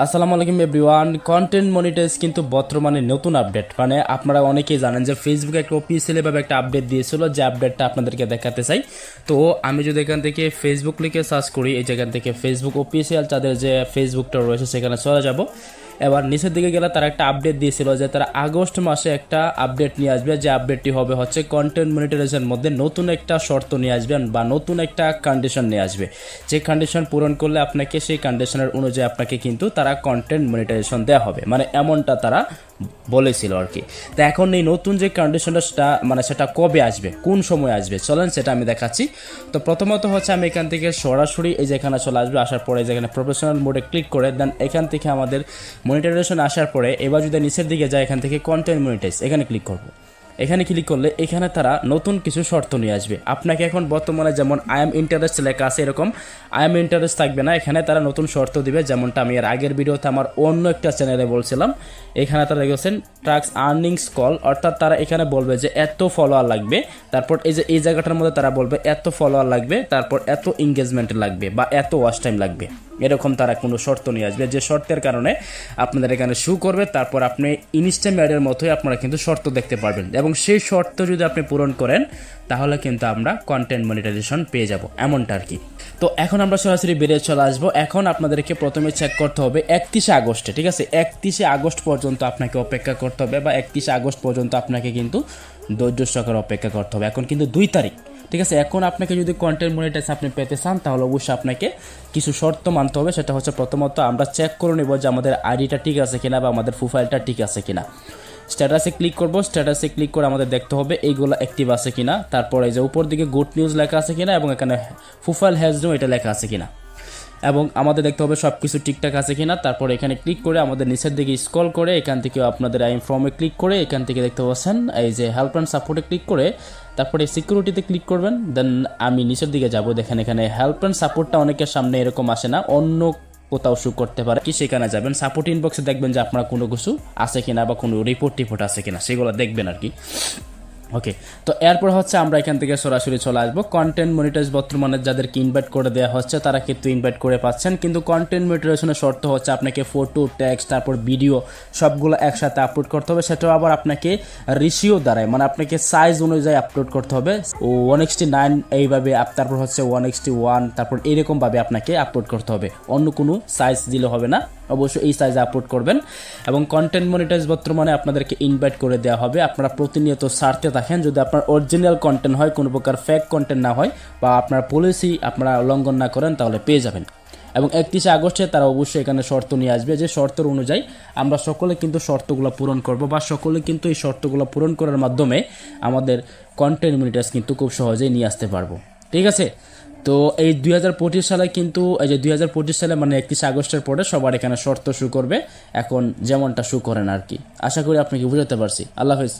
আসসালামু আলাইকুম everyone. Content monetize কিন্তু বর্তমানে নতুন আপডেট, মানে আপনারা অনেকেই জানেন যে ফেসবুকে একটা অফিসিয়ালি ভাবে একটা আপডেট দিয়েছিল, যে আপডেটটা আপনাদেরকে দেখাতে চাই। তো আমি যদি এখান থেকে ফেসবুক লিখে সার্চ করি, এই জায়গা থেকে ফেসবুক অফিসিয়াল তাদের যে ফেসবুকটা রয়েছে সেখানে চলে যাব। এবার নিচের দিকে গেলে তারা একটা আপডেট দিয়েছিল যে তারা আগস্ট মাসে একটা আপডেট নিয়ে আসবে, যে আপডেটটি হবে হচ্ছে কন্টেন্ট মনিটাইজেশনের মধ্যে নতুন একটা শর্ত নিয়ে আসবেন বা নতুন একটা কন্ডিশন নিয়ে আসবে, যে কন্ডিশন পূরণ করলে আপনাকে সেই কন্ডিশনের অনুযায়ী আপনাকে কিন্তু তারা কন্টেন্ট মনিটাইজেশন দেওয়া হবে, মানে এমনটা তারা বলেছিল আর কি। তো এখন এই নতুন যে কন্ডিশনটা সেটা কবে আসবে, কোন সময় আসবে, চলেন সেটা আমি দেখাচ্ছি। তো প্রথমত হচ্ছে আমি এখান থেকে সরাসরি এই যেখানে চলে আসবে, আসার পরে যেখানে প্রফেশনাল মোডে ক্লিক করে দেন এখান থেকে আমাদের মনিটাইজেশন আসার পরে এবার যদি নিচের দিকে যায় এখান থেকে কন্টেন্ট মনিটাইজ এখানে ক্লিক করব। এখানে ক্লিক করলে এখানে তারা নতুন কিছু শর্ত নিয়ে আসবে আপনাকে। এখন বর্তমানে যেমন আই এম ইন্টারেস্ট লেখা আছে, এরকম আই এম ইন্টারেস্ট থাকবে না, এখানে তারা নতুন শর্ত দিবে, যেমনটা আমি এর আগের ভিডিওতে আমার অন্য একটা চ্যানেলে বলছিলাম। এখানে তারা দেখেছেন ট্রাক্স আর্নিংস কল, অর্থাৎ তারা এখানে বলবে যে এত ফলোয়ার লাগবে, তারপর এই যে এই জায়গাটার মধ্যে তারা বলবে এত ফলোয়ার লাগবে, তারপর এত এঙ্গেজমেন্ট লাগবে বা এত ওয়াচ টাইম লাগবে, এরকম তারা কোনো শর্ত নিয়ে আসবে, যে শর্তের কারণে আপনাদের এখানে শু করবে। তারপর আপনি ইনস্ট্যান্ট অ্যাডের মতোই আপনারা কিন্তু শর্ত দেখতে পারবেন, এবং সেই শর্ত যদি আপনি পূরণ করেন তাহলে কিন্তু আমরা কন্টেন্ট মনিটাইজেশন পেয়ে যাব, এমনটা আর কি। তো এখন আমরা সরাসরি বেরিয়ে চলে আসবো। এখন আপনাদেরকে প্রথমে চেক করতে হবে 31শে আগস্টে, ঠিক আছে? 31শে আগস্ট পর্যন্ত আপনাকে অপেক্ষা করতে হবে, বা 31শে আগস্ট পর্যন্ত আপনাকে কিন্তু ধৈর্য সহকারে অপেক্ষা করতে হবে। এখন কিন্তু 2 তারিখ, ঠিক আছে? এখন আপনাকে যদি কন্টেন্ট মনিটাইজ আপনি পেতে চান তাহলে অবশ্যই আপনাকে কিছু শর্ত মানতে হবে। সেটা হচ্ছে প্রথমত আমরা চেক করে নেব যে আমাদের আইডিটা ঠিক আছে কিনা বা আমাদের প্রোফাইলটা ঠিক আছে কিনা। স্ট্যাটাসে ক্লিক করব, স্ট্যাটাসে ক্লিক করে আমাদের দেখতে হবে এইগুলো অ্যাক্টিভ আছে কিনা, তারপর এই যে উপর দিকে গুড নিউজ লেখা আছে কিনা, এবং এখানে প্রোফাইল হ্যাজ নো এটা লেখা আছে কিনা, এবং আমাদের দেখতে হবে সব কিছু ঠিকঠাক আছে কিনা। তারপর এখানে ক্লিক করে আমাদের নিচের দিকে স্ক্রল করে এখান থেকে আপনাদের আই এম ফর্মে ক্লিক করে এখান থেকে দেখতে পাচ্ছেন এই যে হেল্প অ্যান্ড সাপোর্টে ক্লিক করে তারপরে সিকিউরিটিতে ক্লিক করবেন। দেন আমি নিচের দিকে যাব, দেখেন এখানে হেল্প অ্যান্ড সাপোর্টটা অনেকের সামনে এরকম আসে না, অন্য কোথাও শু করতে পারে কি, সেখানে যাবেন সাপোর্ট ইনবক্সে দেখবেন যে আপনার কোনো কিছু আছে কিনা বা কোনো রিপোর্ট আছে কিনা, সেগুলো দেখবেন আর কি। ওকে, তো এরপর হচ্ছে আমরা এখান থেকে সরাসরি চলে আসবো কন্টেন্ট মনিটাইজ। বর্তমানে যাদেরকে ইনভাইট করে দেওয়া হচ্ছে তারা কিন্তু ইনভাইট করে পাচ্ছেন, কিন্তু কন্টেন্ট মনিটাইজেশনের শর্ত হচ্ছে আপনাকে ফটো, টেক্সট, তারপর ভিডিও সবগুলো একসাথে আপলোড করতে হবে। সেটাও আবার আপনাকে রেশিও দ্বারায়, মানে আপনাকে সাইজ অনুযায়ী আপলোড করতে হবে। 1:9 এইভাবে, তারপর হচ্ছে 1:1, তারপর এরকমভাবে আপনাকে আপলোড করতে হবে, অন্য কোনো সাইজ দিলে হবে না, অবশ্যই এই সাইজে আপলোড করবেন। এবং কন্টেন্ট মনিটাইজ বর্তমানে আপনাদেরকে ইনভাইট করে দেওয়া হবে, আপনারা প্রতিনিয়ত সারতে থাকেন, যদি আপনার অরিজিনাল কন্টেন্ট হয়, কোনো প্রকার ফেক কন্টেন্ট না হয়, বা আপনার পলিসি আপনারা লঙ্ঘন না করেন, তাহলে পেয়ে যাবেন। এবং 31শে আগস্টে তারা অবশ্যই এখানে শর্ত নিয়ে আসবে, যে শর্তের অনুযায়ী আমরা সকলে কিন্তু শর্তগুলো পূরণ করব, বা সকলে কিন্তু এই শর্তগুলো পূরণ করার মাধ্যমে আমাদের কন্টেন্ট মনিটাইজ কিন্তু খুব সহজেই নিয়ে আসতে পারবো, ঠিক আছে? তো এই 2025 সালে কিন্তু এই যে 2025 সালে মানে 31শে আগস্টের পরে সবার এখানে শর্ত শু করবে, এখন যেমনটা শু করেন আর কি। আশা করি আপনাকে বুঝাতে পারছি। আল্লাহ হাফেজ।